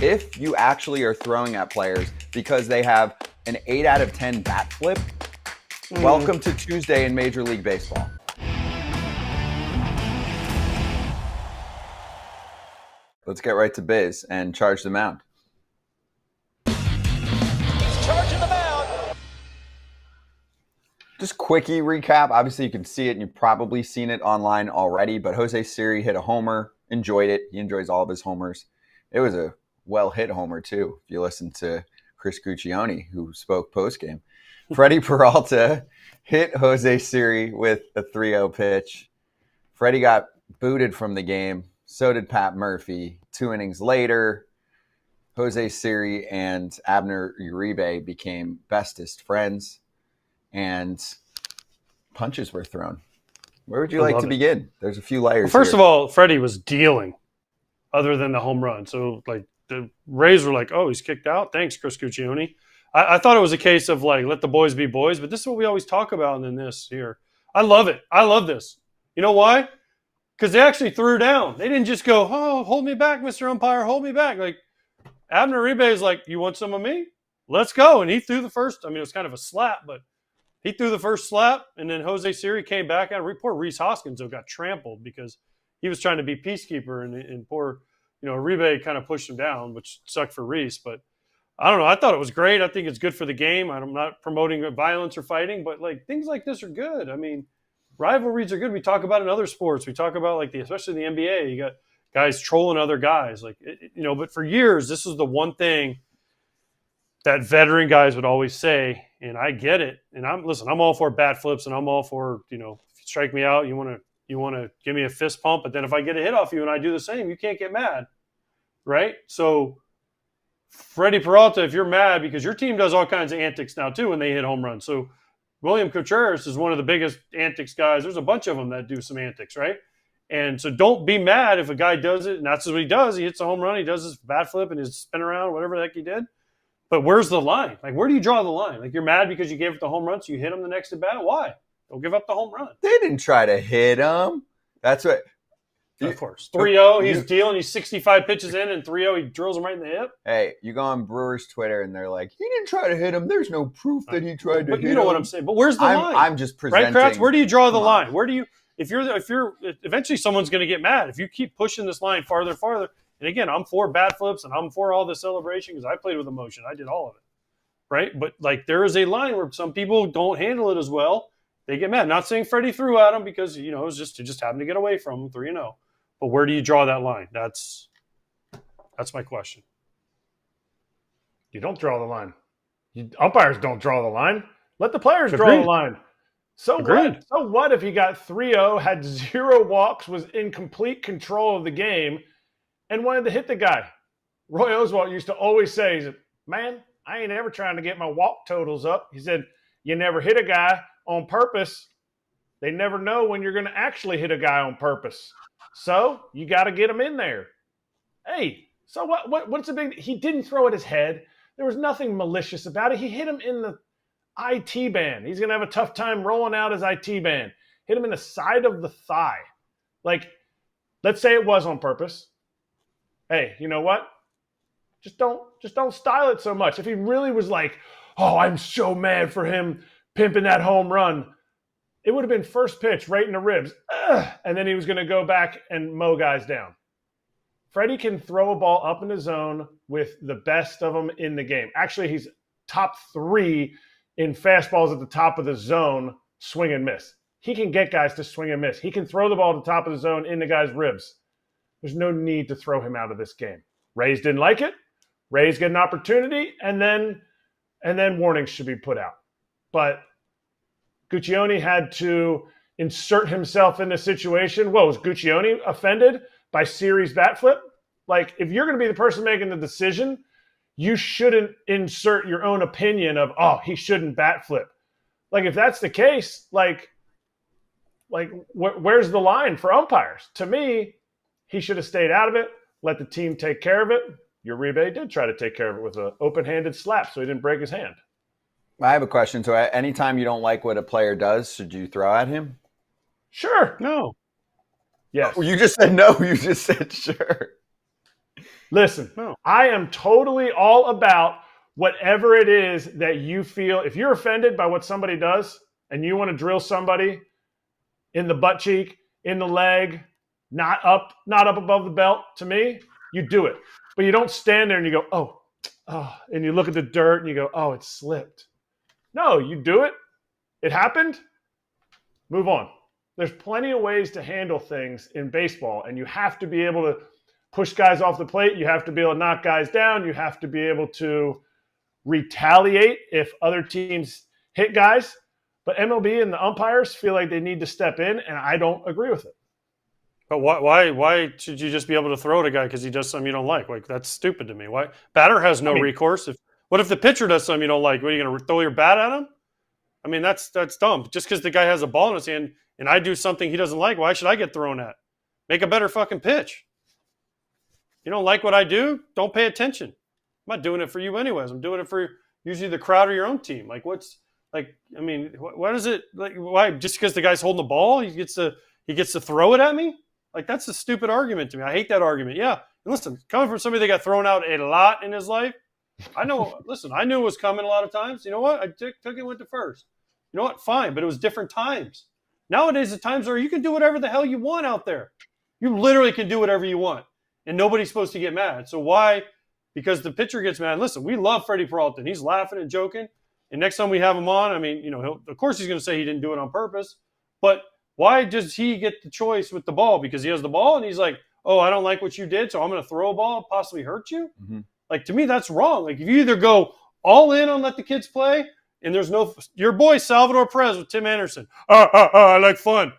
if you actually are throwing at players because they have an 8 out of 10 bat flip, welcome to Tuesday in Major League Baseball. Let's get right to biz and charge the mound. He's charging the mound. Just quickie recap. Obviously, you can see it and you've probably seen it online already, but Jose Siri hit a homer, enjoyed it. He enjoys all of his homers. It was a well-hit homer, too, if you listen to Chris Guccione, who spoke postgame. Freddie Peralta hit Jose Siri with a 3-0 pitch. Freddie got booted from the game. So did Pat Murphy. 2 innings later, Jose Siri and Abner Uribe became bestest friends, and punches were thrown. Where would you like to begin? There's a few layers. Well, first of all, Freddie was dealing other than the home run. So, like, the Rays were like, oh, he's kicked out? Thanks, Chris Guccione. I thought it was a case of, like, let the boys be boys, but this is what we always talk about in this here. I love it. I love this. You know why? Because they actually threw down. They didn't just go, oh, hold me back, Mr. Umpire, hold me back. Like, Abner Uribe is like, you want some of me? Let's go. And he threw the first. I mean, it was kind of a slap, but he threw the first slap, and then Jose Siri came back out. Poor Rhys Hoskins got trampled because he was trying to be peacekeeper, and poor, Uribe kind of pushed him down, which sucked for Rhys. But I don't know. I thought it was great. I think it's good for the game. I'm not promoting violence or fighting, but, like, things like this are good. I mean, rivalries are good. We talk about it in other sports. We talk about, like, especially the NBA. You got guys trolling other guys, but for years, this is the one thing that veteran guys would always say, and I get it. And I'm all for bat flips, and I'm all for, if you strike me out, you want to give me a fist pump, but then if I get a hit off you and I do the same, you can't get mad, right? So Freddie Peralta, if you're mad, because your team does all kinds of antics now too when they hit home runs. So William Contreras is one of the biggest antics guys. There's a bunch of them that do some antics, right? And so don't be mad if a guy does it, and that's what he does. He hits a home run, he does his bat flip and his spin around, whatever the heck he did. But where's the line? Like, where do you draw the line? Like, you're mad because you gave up the home run, so you hit him the next at bat? Why? Don't give up the home run. They didn't try to hit him. That's what. Of course. 3-0, he's dealing. He's 65 pitches in, and 3-0, he drills him right in the hip. Hey, you go on Brewers Twitter, and they're like, he didn't try to hit him. There's no proof that he tried to hit him. But you know what I'm saying. But where's the line? I'm just presenting. Right, Kratz? Where do you draw the line? Where do you – if you're eventually someone's going to get mad. If you keep pushing this line farther and farther, and again, I'm for bat flips, and I'm for all the celebration because I played with emotion. I did all of it. Right? But, like, there is a line where some people don't handle it as well. They get mad. Not saying Freddie threw at him because, it just happened to get away from him, 3-0. But where do you draw that line? That's my question. You don't draw the line. Umpires don't draw the line. Let the players draw the line. So what? So what if he got 3-0, had 0 walks, was in complete control of the game, and wanted to hit the guy? Roy Oswalt used to always say, he said, man, I ain't ever trying to get my walk totals up. He said, you never hit a guy on purpose. They never know when you're going to actually hit a guy on purpose. So you got to get him in there. Hey, so what's the big – he didn't throw at his head. There was nothing malicious about it. He hit him in the IT band. He's going to have a tough time rolling out his IT band. Hit him in the side of the thigh. Like, let's say it was on purpose. Hey, you know what? Just don't style it so much. If he really was like, oh, I'm so mad for him pimping that home run, it would have been first pitch right in the ribs. Ugh, and then he was going to go back and mow guys down. Freddie can throw a ball up in the zone with the best of them in the game. Actually, he's top 3 in fastballs at the top of the zone, swing and miss. He can get guys to swing and miss. He can throw the ball at the top of the zone in the guy's ribs. There's no need to throw him out of this game. Rays didn't like it. Rays get an opportunity, and then warnings should be put out. But Guccione had to insert himself in the situation. What, was Guccione offended by Siri's bat flip? Like, if you're going to be the person making the decision, you shouldn't insert your own opinion of, oh, he shouldn't bat flip. Like, if that's the case, where's the line for umpires? To me, he should have stayed out of it, let the team take care of it. Uribe did try to take care of it with an open-handed slap, so he didn't break his hand. I have a question. So anytime you don't like what a player does, should you throw at him? Sure. No. Yes. Oh, you just said no. You just said sure. Listen, No. I am totally all about whatever it is that you feel. If you're offended by what somebody does and you want to drill somebody in the butt cheek, in the leg, not up above the belt, to me, you do it. But you don't stand there and you go, oh, and you look at the dirt and you go, oh, it slipped. No, you do it. It happened. Move on. There's plenty of ways to handle things in baseball, and you have to be able to push guys off the plate. You have to be able to knock guys down. You have to be able to retaliate if other teams hit guys. But MLB and the umpires feel like they need to step in, and I don't agree with it. But why should you just be able to throw at a guy because he does something you don't like? Like, that's stupid to me. Why? Batter has no recourse. What if the pitcher does something you don't like? What, are you going to throw your bat at him? I mean, that's dumb. Just because the guy has a ball in his hand and I do something he doesn't like, why should I get thrown at? Make a better fucking pitch. You don't like what I do? Don't pay attention. I'm not doing it for you anyways. I'm doing it for usually the crowd or your own team. Like, what's like? I mean, what is it like? Why? Just because the guy's holding the ball, he gets to throw it at me? Like, that's a stupid argument to me. I hate that argument. Yeah, and listen, coming from somebody that got thrown out a lot in his life, I know. Listen, I knew it was coming a lot of times. You know what? I took it, went to first. You know what? Fine, but it was different times. Nowadays, the times are you can do whatever the hell you want out there. You literally can do whatever you want, and nobody's supposed to get mad. So why? Because the pitcher gets mad. Listen, we love Freddie Peralta. He's laughing and joking. And next time we have him on, I mean, you know, of course he's going to say he didn't do it on purpose. But why does he get the choice with the ball? Because he has the ball and he's like, oh, I don't like what you did, so I'm going to throw a ball and possibly hurt you? Mm-hmm. Like, to me, that's wrong. Like, if you either go all in on let the kids play, and there's no – your boy Salvador Perez with Tim Anderson. I like fun.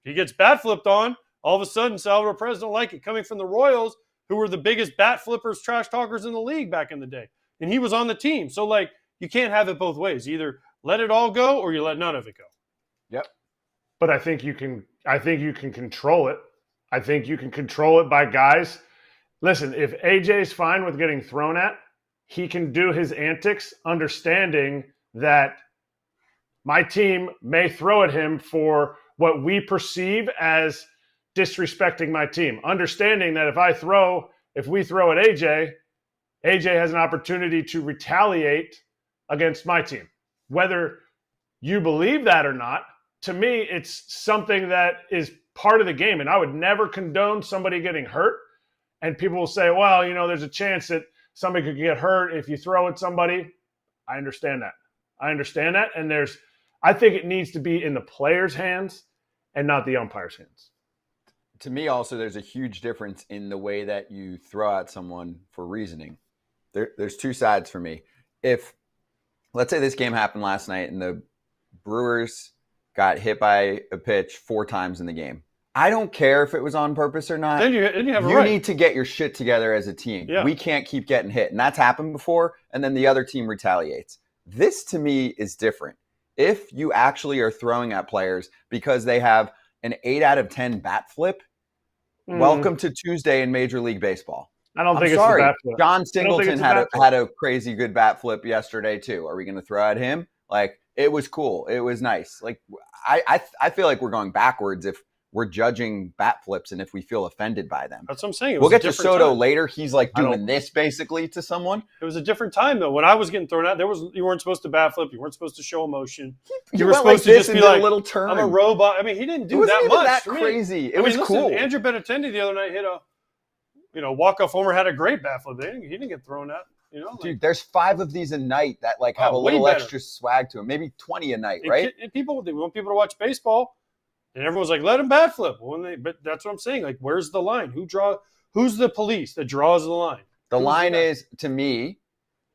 He gets bat flipped on. All of a sudden, Salvador Perez don't like it. Coming from the Royals, who were the biggest bat flippers, trash talkers in the league back in the day. And he was on the team. So, like, you can't have it both ways. Either let it all go or you let none of it go. Yep. But I think you can control it. I think you can control it by guys. Listen, if AJ's fine with getting thrown at, he can do his antics, understanding that my team may throw at him for what we perceive as disrespecting my team. Understanding that if we throw at AJ has an opportunity to retaliate against my team. Whether you believe that or not, to me, it's something that is part of the game. And I would never condone somebody getting hurt. And people will say, well, you know, there's a chance that somebody could get hurt if you throw at somebody. I understand that. And I think it needs to be in the player's hands and not the umpire's hands. To me, also, there's a huge difference in the way that you throw at someone for reasoning. There's two sides for me. If, let's say this game happened last night and the Brewers got hit by a pitch 4 times in the game. I don't care if it was on purpose or not. Then you have a right. You need to get your shit together as a team. Yeah. We can't keep getting hit. And that's happened before, and then the other team retaliates. This, to me, is different. If you actually are throwing at players because they have an 8 out of 10 bat flip, welcome to Tuesday in Major League Baseball. I don't think it's a bat flip. John Singleton had a crazy good bat flip yesterday, too. Are we going to throw at him? Like, it was cool. It was nice. Like, I feel like we're going backwards if we're judging bat flips and if we feel offended by them. That's what I'm saying. We'll get to Soto later. He's like doing this basically to someone. It was a different time, though. When I was getting thrown out, you weren't supposed to bat flip. You weren't supposed to show emotion. You were supposed to just be like, a little turn. I'm a robot. I mean, he didn't do that much. That crazy. It was cool. Andrew Benintendi the other night hit a walk-off homer, had a great bat flip. He didn't get thrown out. You know, dude, there's 5 of these a night that like have a little extra swag to them. Maybe 20 a night, right? And they want people to watch baseball, and everyone's like, "Let them bat flip." But that's what I'm saying. Like, where's the line? Who's the police that draws the line? The line is, to me,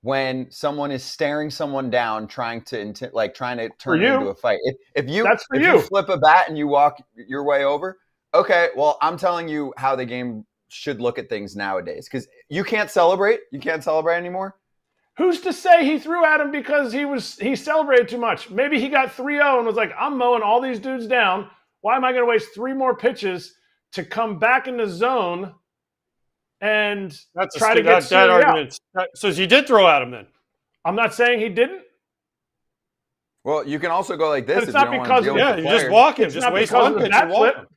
when someone is staring someone down, trying to turn it into a fight. If you flip a bat and you walk your way over, okay. Well, I'm telling you how the game should look at things nowadays, because you can't celebrate. You can't celebrate anymore. Who's to say he threw at him because he celebrated too much? Maybe he got 3-0 and was like, I'm mowing all these dudes down. Why am I going to waste 3 more pitches to come back in the zone and try to get that argument? So he did throw at him then? I'm not saying he didn't. Well, you can also go like this. It's not because you just walk him. Just waste one pitch and walk him.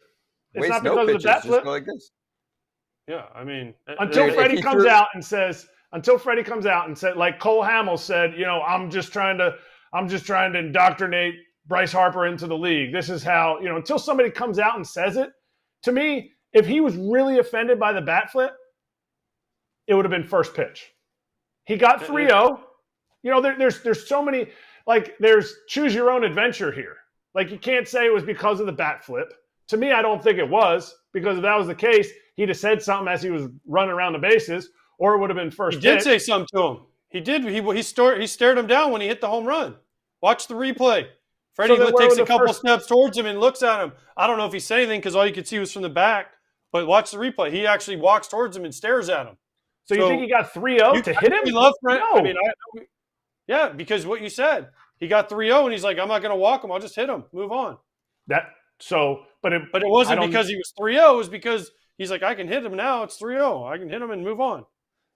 Waste no pitches. Just go like this. Yeah, I mean, until Freddie comes out and says, like Cole Hamill said, I'm just trying to indoctrinate Bryce Harper into the league. This is how, until somebody comes out and says it. To me, if he was really offended by the bat flip, it would have been first pitch. He got 3-0. There's so many, like, there's choose your own adventure here. Like, you can't say it was because of the bat flip. To me, I don't think it was, because if that was the case, he'd have said something as he was running around the bases, or it would have been first pitch. He did say something to him. He did. He stared him down when he hit the home run. Watch the replay. Freddie takes a couple steps towards him and looks at him. I don't know if he said anything because all you could see was from the back, but watch the replay. He actually walks towards him and stares at him. So you think he got 3-0 to hit him? Love Freddie. No. I mean, yeah, because what you said. He got 3-0 and he's like, I'm not going to walk him. I'll just hit him. Move on. But it wasn't because he was 3-0. It was because he's like, I can hit him now. It's 3-0. I can hit him and move on.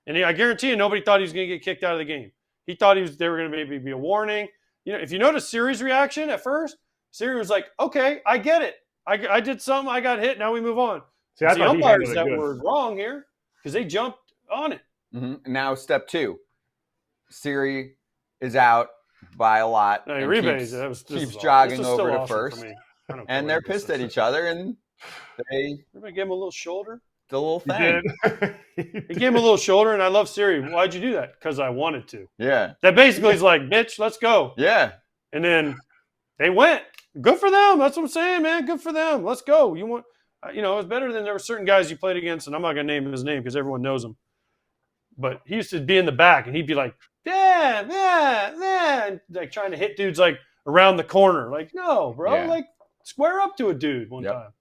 And I guarantee you, nobody thought he was going to get kicked out of the game. He thought they were going to maybe be a warning. If you notice Siri's reaction at first, Siri was like, okay, I get it. I did something. I got hit. Now we move on. See, I the umpires that were wrong here because they jumped on it. Mm-hmm. Now, step 2. Siri is out by a lot. No, keeps jogging over to first. And they're pissed at each other, and everybody gave him a little shoulder. The little thing. He gave him a little shoulder, and I love Siri. Why'd you do that? Because I wanted to. Yeah. That basically is like, bitch, let's go. Yeah. And then they went. Good for them. That's what I'm saying, man. Good for them. Let's go. It's better than there were certain guys you played against, and I'm not going to name his name because everyone knows him. But he used to be in the back, and he'd be like, yeah, like trying to hit dudes like around the corner. Like, no, bro, like square up to a dude one time.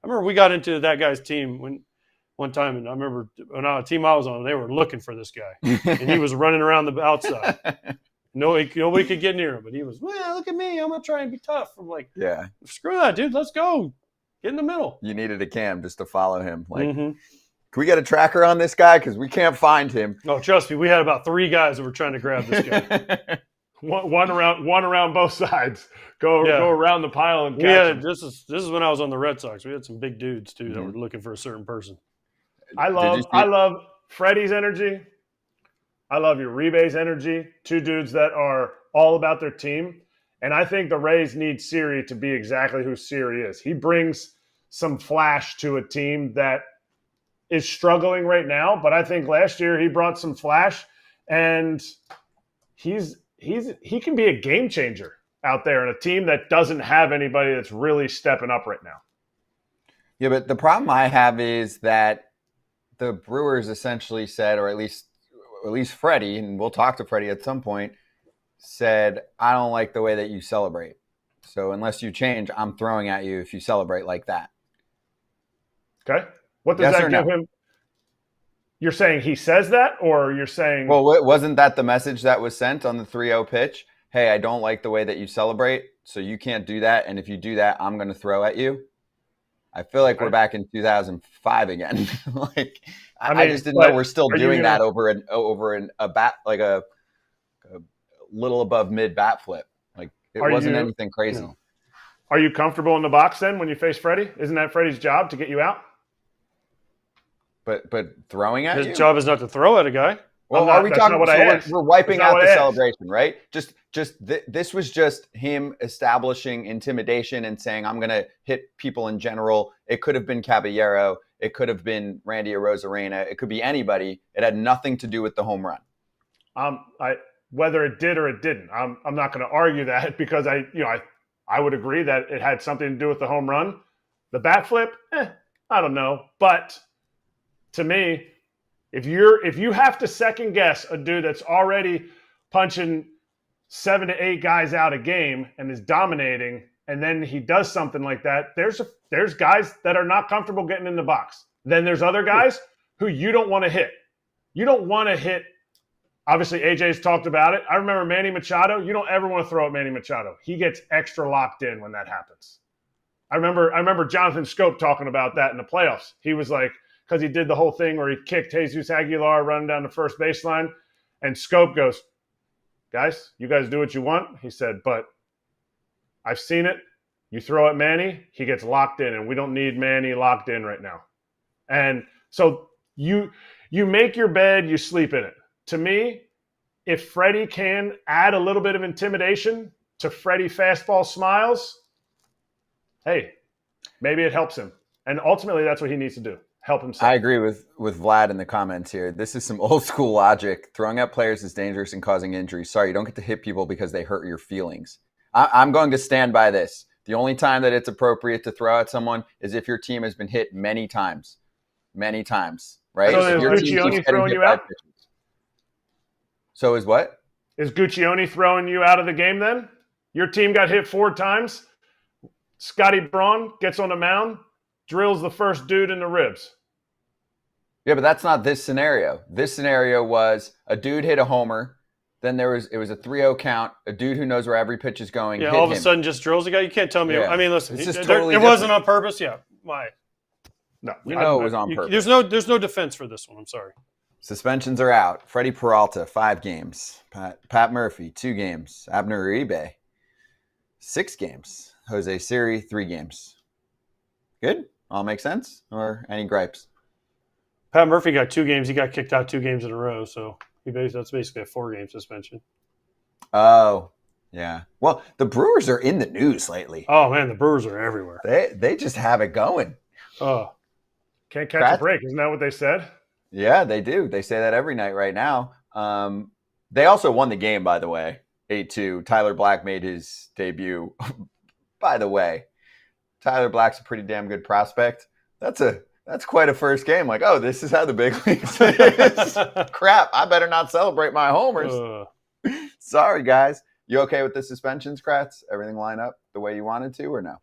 I remember we got into that guy's team one time, and I remember on a team I was on, they were looking for this guy, and he was running around the outside. Nobody could get near him, but he was, well, look at me, I'm gonna try and be tough. I'm like, yeah, screw that, dude. Let's go, get in the middle. You needed a cam just to follow him, like. Can we get a tracker on this guy? Because we can't find him. No, trust me. We had about 3 guys that were trying to grab this guy. one around both sides. Go around the pile and catch him. This is when I was on the Red Sox. We had some big dudes too that were looking for a certain person. I love Freddie's energy. I love Uribe's energy. 2 dudes that are all about their team. And I think the Rays need Siri to be exactly who Siri is. He brings some flash to a team that is struggling right now, but I think last year he brought some flash, and he can be a game changer out there in a team that doesn't have anybody that's really stepping up right now. Yeah, but the problem I have is that the Brewers essentially said, or at least Freddie, and we'll talk to Freddie at some point, said, I don't like the way that you celebrate. So unless you change, I'm throwing at you if you celebrate like that. Okay. What does that give him? You're saying he says that, or you're saying... Well, wasn't that the message that was sent on the 3-0 pitch? Hey, I don't like the way that you celebrate, so you can't do that. And if you do that, I'm going to throw at you. I feel like we're back in 2005 again. I just didn't know we're still doing that over a bat, like a little above mid bat flip. Like it wasn't anything crazy. Are you comfortable in the box then when you face Freddie? Isn't that Freddie's job to get you out? But throwing at his job is not to throw at a guy. Well, are we talking? We're wiping out the celebration, right? This was just him establishing intimidation and saying, "I'm going to hit people in general." It could have been Caballero. It could have been Randy Arozarena. It could be anybody. It had nothing to do with the home run. Whether it did or it didn't, I'm not going to argue that because I would agree that it had something to do with the home run. The bat flip, I don't know, but to me, if you have to second guess a dude that's already punching 7 to 8 guys out a game and is dominating, and then he does something like that, there's guys that are not comfortable getting in the box. Then there's other guys who you don't want to hit. You don't want to hit. Obviously, AJ's talked about it. I remember Manny Machado. You don't ever want to throw at Manny Machado. He gets extra locked in when that happens. I remember Jonathan Scope talking about that in the playoffs. He was like, because he did the whole thing where he kicked Jesus Aguilar running down the first baseline, and Scope goes, guys, you guys do what you want. He said, but I've seen it. You throw at Manny, he gets locked in, and we don't need Manny locked in right now. And so You make your bed, you sleep in it. To me, if Freddie can add a little bit of intimidation to Freddie fastball smiles, hey, maybe it helps him. And ultimately, that's what he needs to do. Help himself. I agree with Vlad in the comments here. This is some old school logic. Throwing at players is dangerous and causing injuries. Sorry, you don't get to hit people because they hurt your feelings. I'm going to stand by this. The only time that it's appropriate to throw at someone is if your team has been hit many times. Many times, right? So is Guccione throwing you out? So is what? Is Guccione throwing you out of the game then? Your team got hit 4 times. Scotty Braun gets on the mound, drills the first dude in the ribs. Yeah, but that's not this scenario. This scenario was a dude hit a homer. Then it was a 3-0 count. A dude who knows where every pitch is going. Yeah, hit all of a him. sudden just drills the guy. You can't tell me. Yeah. I mean, listen, It's just it totally wasn't different. on purpose. Yeah, why? No, You know it was on purpose. There's no defense for this one. I'm sorry. Suspensions are out. Freddie Peralta, 5 games. Pat Murphy, 2 games. Abner Uribe, 6 games. Jose Siri, 3 games. Good? All make sense? Or any gripes? Pat Murphy got 2 games. He got kicked out 2 games in a row. So that's basically a 4-game suspension. Oh, yeah. Well, the Brewers are in the news lately. Oh, man, the Brewers are everywhere. They just have it going. Oh, can't catch a break. Isn't that what they said? Yeah, they do. They say that every night right now. They also won the game, by the way, 8-2. Tyler Black made his debut. By the way, Tyler Black's a pretty damn good prospect. That's quite a first game. Like, oh, this is how the big leagues is. Crap, I better not celebrate my homers. Sorry, guys. You okay with the suspensions, Kratz? Everything line up the way you wanted to, or no?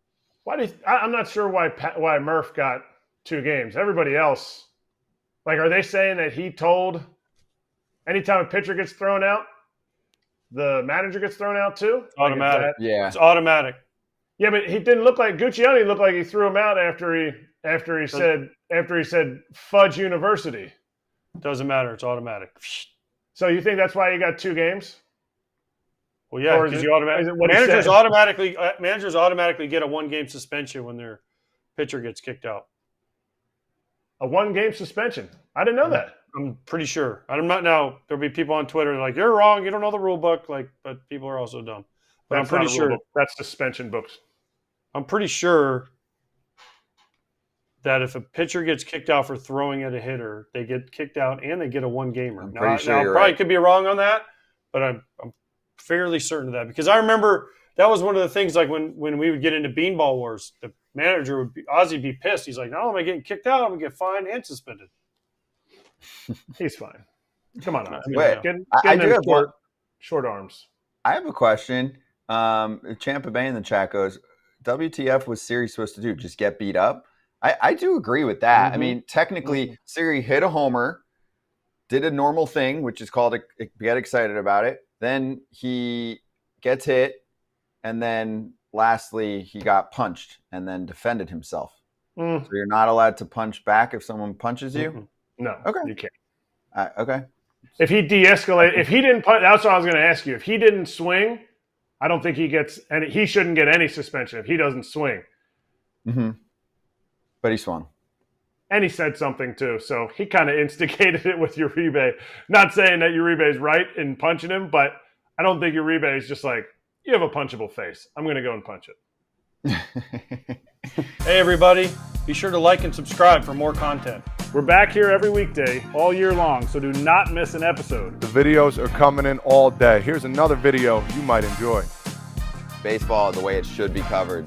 I'm not sure why Murph got 2 games. Everybody else, like, are they saying that he told anytime a pitcher gets thrown out, the manager gets thrown out too? Automatic. Yeah, it's automatic. Yeah, but he didn't look like Guccione. Looked like he threw him out after he said Fudge University. Doesn't matter. It's automatic. So you think that's why he got 2 games? Well, yeah, because managers automatically get a 1-game suspension when their pitcher gets kicked out. A 1-game suspension. I didn't know that. I'm pretty sure. I'm not now. There'll be people on Twitter like, you're wrong. You don't know the rule book. Like, but people are also dumb. But I'm pretty sure that's suspension books. I'm pretty sure that if a pitcher gets kicked out for throwing at a hitter, they get kicked out and they get a 1-gamer. I'm Now, pretty sure I you're probably right. could be wrong on that, but I'm fairly certain of that because I remember that was one of the things. Like when we would get into beanball wars, the manager Ozzie be pissed. He's like, "Not only am I getting kicked out, I'm gonna get fined and suspended." He's fine. Come on, Ozzie. Wait, I do have short arms. I have a question. Champa Bay in the chat goes, WTF was Siri supposed to do? Just get beat up? I do agree with that. Mm-hmm. I mean, technically, Siri hit a homer, did a normal thing, which is called get excited about it. Then he gets hit, and then lastly, he got punched and then defended himself. So you're not allowed to punch back if someone punches you? Mm-hmm. No, Okay. you can't. Okay. If he de-escalated, if he didn't punch, that's what I was going to ask you. If he didn't swing, I don't think he gets, and he shouldn't get any suspension if he doesn't swing. Mm-hmm. But he swung. And he said something too, so he kind of instigated it with Uribe. Not saying that Uribe is right in punching him, but I don't think Uribe is just like, you have a punchable face. I'm going to go and punch it. Hey, everybody. Be sure to like and subscribe for more content. We're back here every weekday, all year long, so do not miss an episode. The videos are coming in all day. Here's another video you might enjoy. Baseball the way it should be covered.